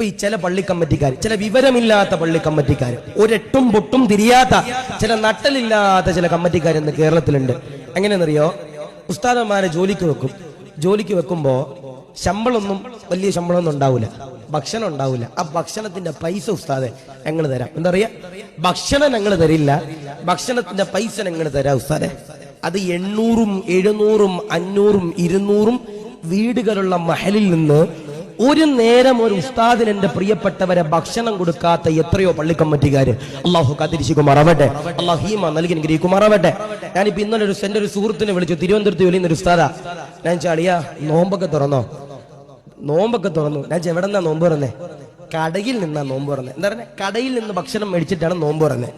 ഈ ചില പള്ളി കമ്മിറ്റിക്കാർ, ചില വിവരമില്ലാത്ത പള്ളി കമ്മിറ്റിക്കാർ, ഒരെട്ടും പൊട്ടും തിരിയാത്ത ചില നട്ടലില്ലാത്ത ചില കമ്മിറ്റിക്കാർ ഇന്ന് കേരളത്തിലുണ്ട്. എങ്ങനെയെന്നറിയോ? ഉസ്താദന്മാരെ ജോലിക്ക് വെക്കുമ്പോ ശമ്പളമൊന്നും വലിയ ശമ്പളമൊന്നും ഉണ്ടാവില്ല, ഭക്ഷണം ഉണ്ടാവില്ല. ആ ഭക്ഷണത്തിന്റെ പൈസ ഉസ്താദെ ഞങ്ങൾ തരാം. എന്താ പറയാ? ഭക്ഷണം ഞങ്ങൾ തരില്ല, ഭക്ഷണത്തിന്റെ പൈസ ഞങ്ങൾ തരാം ഉസ്താദെ. അത് 800, 700, 500, 200 വീടുകളുള്ള മഹലിൽ നിന്ന് ഒരു നേരം ഒരു ഉസ്താദിന് എന്റെ പ്രിയപ്പെട്ടവരെ ഭക്ഷണം കൊടുക്കാത്ത എത്രയോ പള്ളി കമ്മിറ്റിക്കാര്. അള്ളാഹു കാത്തിരിക്കുമാറാവട്ടെ, അള്ളാഹു ഹീമ നൽകി അനുഗ്രഹിക്കുമാറാവട്ടെ. ഞാനിപ്പോ ഇന്നലെ എന്റെ ഒരു സുഹൃത്തിനെ വിളിച്ചു, തിരുവനന്തപുരത്ത് വലിയ ഒരു ഉസ്താദാ. ഞാൻ ചാളിയാ നോമ്പൊക്കെ തുറന്നോ? നോമ്പൊക്കെ തുറന്നു. ഞാൻ എവിടെന്നാ നോമ്പ് തുറന്നേ? കടയിൽ നിന്നാ നോമ്പ് തുറന്നേ. എന്താ പറഞ്ഞ? കടയിൽ നിന്ന് ഭക്ഷണം മേടിച്ചിട്ടാണ് നോമ്പ് തുറന്നേ.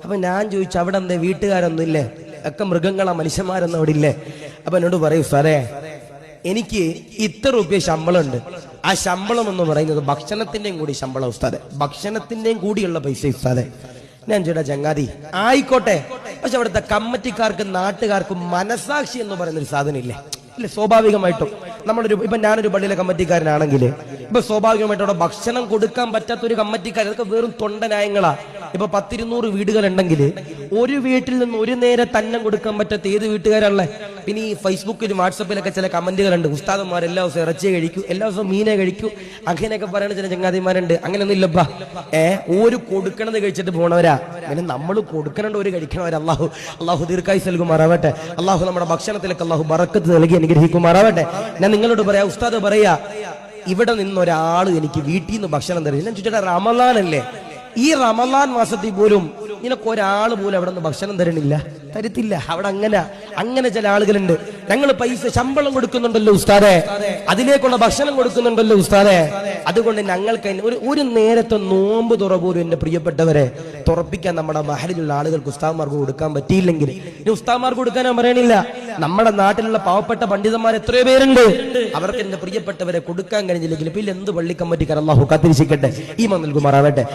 അപ്പൊ ഞാൻ ചോദിച്ചു, അവിടെ എന്താ വീട്ടുകാരൊന്നും ഇല്ലേ? ഒക്കെ മൃഗങ്ങളാ, മനുഷ്യന്മാരൊന്നും അവിടെ ഇല്ലേ? അപ്പൊ എന്നോട് പറയൂ, സാറേ എനിക്ക് ഇത്ര രൂപ ശമ്പളം ഉണ്ട്. ആ ശമ്പളം എന്ന് പറയുന്നത് ഭക്ഷണത്തിന്റെയും കൂടി ശമ്പളം ഉസ്താദെ, ഭക്ഷണത്തിന്റെയും കൂടിയുള്ള പൈസ ഉസ്താദെ. ഞാൻ ചേട്ടാ ചങ്ങാതി ആയിക്കോട്ടെ, പക്ഷെ അവിടുത്തെ കമ്മിറ്റിക്കാർക്ക് നാട്ടുകാർക്ക് മനസാക്ഷി എന്ന് പറയുന്ന ഒരു സാധനം ഇല്ലേ? ഇല്ല, സ്വാഭാവികമായിട്ടും ഇപ്പൊ ഞാനൊരു പള്ളിയിലെ കമ്മിറ്റിക്കാരനാണെങ്കിൽ ഇപ്പൊ സ്വാഭാവികമായിട്ടും അവിടെ ഭക്ഷണം കൊടുക്കാൻ പറ്റാത്ത ഒരു കമ്മിറ്റിക്കാരൻ, അതൊക്കെ വെറും തൊണ്ടനായങ്ങളാ. ഇപ്പൊ 10-200 വീടുകളുണ്ടെങ്കിൽ ഒരു വീട്ടിൽ നിന്ന് ഒരു നേരെ തന്നെ കൊടുക്കാൻ പറ്റാത്ത ഏത് വീട്ടുകാരാണല്ലേ? പിന്നെ ഈ ഫേസ്ബുക്കിലും വാട്സപ്പിലൊക്കെ ചില കമന്റുകളുണ്ട്, ഉസ്താദന്മാർ എല്ലാ ദിവസവും ഇറച്ചിയെ കഴിക്കൂ, എല്ലാ ദിവസവും മീനെ കഴിക്കൂ, അങ്ങനെയൊക്കെ പറയുന്ന ചില ചങ്ങാതിമാരുണ്ട്. അങ്ങനെയൊന്നും ഇല്ലപ്പാ. ഒരു കൊടുക്കണത് കഴിച്ചിട്ട് പോണവരാ. പിന്നെ നമ്മൾ കൊടുക്കണ ഒരു കഴിക്കണവരാ. അള്ളാഹു ദീർഘായുസ്സ് നൽകുമാറാവട്ടെ. അള്ളാഹു നമ്മുടെ ഭക്ഷണത്തിലൊക്കെ അള്ളാഹു ബറക്കത്ത് നൽകി അനുഗ്രഹിക്കുമാറാവട്ടെ. ഞാൻ നിങ്ങളോട് പറയാ, ഉസ്താദ് പറയാ, ഇവിടെ നിന്നൊരാള് എനിക്ക് വീട്ടിൽ നിന്ന് ഭക്ഷണം തരും. ഞാൻ ചോദിച്ചാ, റമളാൻ അല്ലേ? ഈ റമളാൻ മാസത്തിൽ പോലും നിനക്ക് ഒരാൾ പോലും അവിടെ നിന്ന് ഭക്ഷണം തരണില്ല, തരത്തില്ല. അവിടെ അങ്ങനെ ചില ആളുകളുണ്ട്. ഞങ്ങൾ പൈസ ശമ്പളം കൊടുക്കുന്നുണ്ടല്ലോ ഉസ്താദെ, അതിലേക്കുള്ള ഭക്ഷണം കൊടുക്കുന്നുണ്ടല്ലോ ഉസ്താദെ, അതുകൊണ്ട് ഞങ്ങൾക്ക് ഒരു നേരത്തെ നോമ്പ് തുറ പോലും എന്റെ പ്രിയപ്പെട്ടവരെ തുറപ്പിക്കാൻ നമ്മുടെ മഹലിലുള്ള ആളുകൾക്ക് ഉസ്താദ്മാർക്ക് കൊടുക്കാൻ പറ്റിയില്ലെങ്കിൽ, ഇനി ഉസ്താദ്മാർക്ക് കൊടുക്കാൻ ഞാൻ പറയണില്ല, നമ്മുടെ നാട്ടിലുള്ള പാവപ്പെട്ട പണ്ഡിതന്മാർ എത്രയോ പേരുണ്ട്, അവർക്ക് എന്റെ പ്രിയപ്പെട്ടവരെ കൊടുക്കാൻ കഴിഞ്ഞില്ലെങ്കിൽ പിന്നെ എന്ത് പള്ളി കമ്മിറ്റിക്കാർ? അല്ലാഹു കാത്തിരിക്കട്ടെ, ഈമാൻ നൽകുമാറാവട്ടെ.